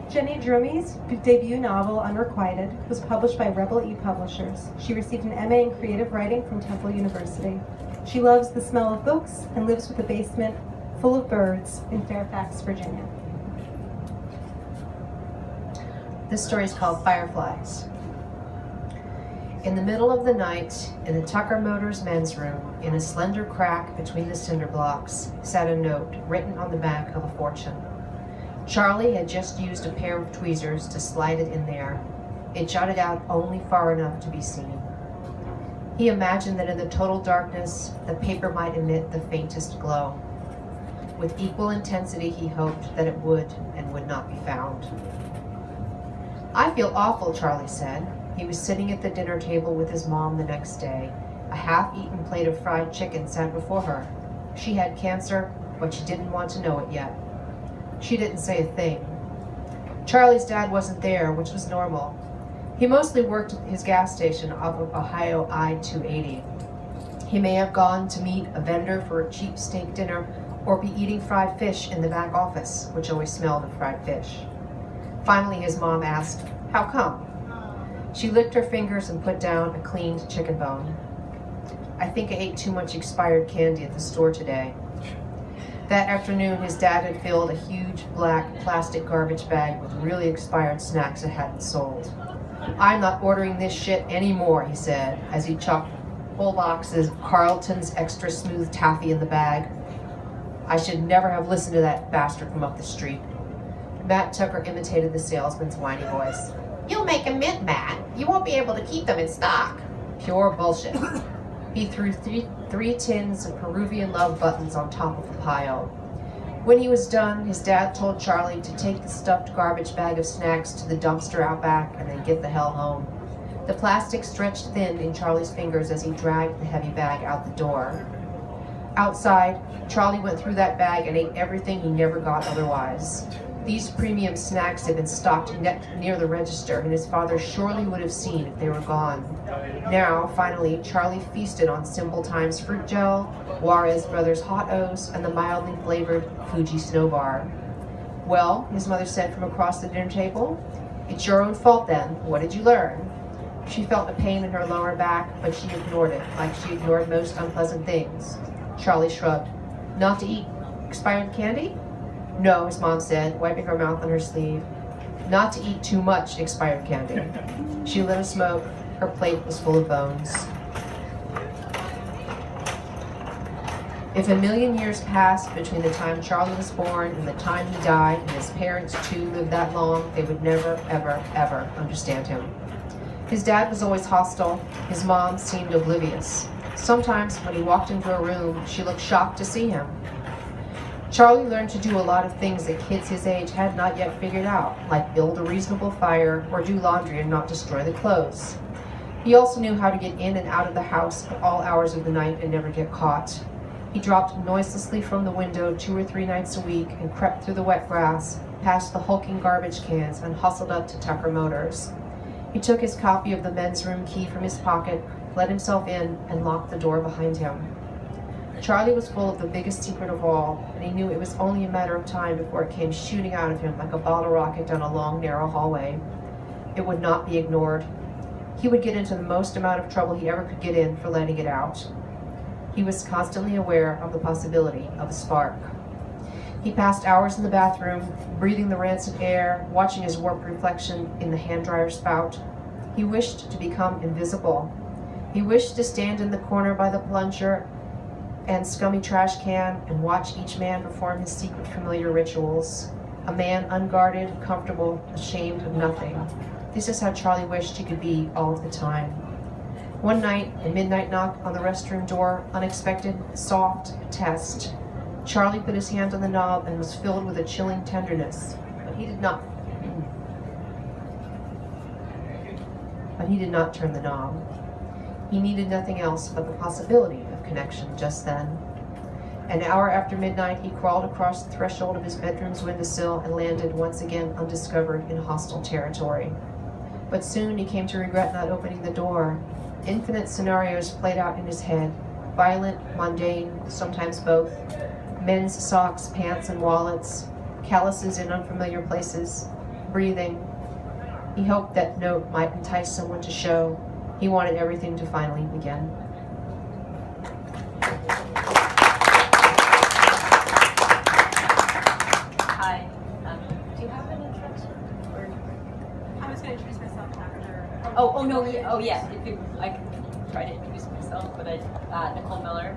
Jenny Drummey's debut novel, Unrequited, was published by Rebel E Publishers. She received an MA in creative writing from Temple University. She loves the smell of books and lives with a basement full of birds in Fairfax, Virginia. This story is called Fireflies. In the middle of the night, in the Tucker Motors men's room, in a slender crack between the cinder blocks, sat a note written on the back of a fortune. Charlie had just used a pair of tweezers to slide it in there. It jutted out only far enough to be seen. He imagined that in the total darkness, the paper might emit the faintest glow. With equal intensity, he hoped that it would and would not be found. "I feel awful," Charlie said. He was sitting at the dinner table with his mom the next day. A half-eaten plate of fried chicken sat before her. She had cancer, but she didn't want to know it yet. She didn't say a thing. Charlie's dad wasn't there, which was normal. He mostly worked at his gas station off of Ohio I-280. He may have gone to meet a vendor for a cheap steak dinner or be eating fried fish in the back office, which always smelled of fried fish. Finally, his mom asked, "How come?" She licked her fingers and put down a cleaned chicken bone. "I think I ate too much expired candy at the store today." That afternoon, his dad had filled a huge black plastic garbage bag with really expired snacks that hadn't sold. "I'm not ordering this shit anymore," he said, as he chucked whole boxes of Carlton's extra smooth taffy in the bag. "I should never have listened to that bastard from up the street." Matt Tucker imitated the salesman's whiny voice. "You'll make a mint, Matt. You won't be able to keep them in stock." Pure bullshit. He threw three tins of Peruvian love buttons on top of the pile. When he was done, his dad told Charlie to take the stuffed garbage bag of snacks to the dumpster out back and then get the hell home. The plastic stretched thin in Charlie's fingers as he dragged the heavy bag out the door. Outside, Charlie went through that bag and ate everything he never got otherwise. These premium snacks had been stocked near the register, and his father surely would have seen if they were gone. Now, finally, Charlie feasted on Simple Times fruit gel, Juarez Brothers hot O's, and the mildly flavored Fuji Snow Bar. "Well," his mother said from across the dinner table, "it's your own fault then. What did you learn?" She felt a pain in her lower back, but she ignored it, like she ignored most unpleasant things. Charlie shrugged. "Not to eat expired candy?" "No," his mom said, wiping her mouth on her sleeve. "Not to eat too much expired candy." She lit a smoke. Her plate was full of bones. If a million years passed between the time Charlie was born and the time he died, and his parents too lived that long, they would never, ever, ever understand him. His dad was always hostile. His mom seemed oblivious. Sometimes when he walked into a room, she looked shocked to see him. Charlie learned to do a lot of things that kids his age had not yet figured out, like build a reasonable fire or do laundry and not destroy the clothes. He also knew how to get in and out of the house at all hours of the night and never get caught. He dropped noiselessly from the window 2 or 3 nights a week and crept through the wet grass, past the hulking garbage cans, and hustled up to Tucker Motors. He took his copy of the men's room key from his pocket, let himself in, and locked the door behind him. Charlie was full of the biggest secret of all, and he knew it was only a matter of time before it came shooting out of him like a bottle rocket down a long, narrow hallway. It would not be ignored. He would get into the most amount of trouble he ever could get in for letting it out. He was constantly aware of the possibility of a spark. He passed hours in the bathroom, breathing the rancid air, watching his warped reflection in the hand dryer spout. He wished to become invisible. He wished to stand in the corner by the plunger and scummy trash can and watch each man perform his secret familiar rituals. A man unguarded, comfortable, ashamed of nothing. This is how Charlie wished he could be all of the time. One night, a midnight knock on the restroom door, unexpected, soft, test. Charlie put his hand on the knob and was filled with a chilling tenderness, but he did not turn the knob. He needed nothing else but the possibility of connection just then. An hour after midnight, he crawled across the threshold of his bedroom's windowsill and landed once again undiscovered in hostile territory. But soon he came to regret not opening the door. Infinite scenarios played out in his head, violent, mundane, sometimes both. Men's socks, pants, and wallets, calluses in unfamiliar places. breathing. He hoped that note might entice someone to show. He wanted everything to finally begin. Hi. Do you have an introduction? Or... I was going to introduce myself after. Oh no. Oh yeah. If you, I can try to introduce myself, but Nicole Miller.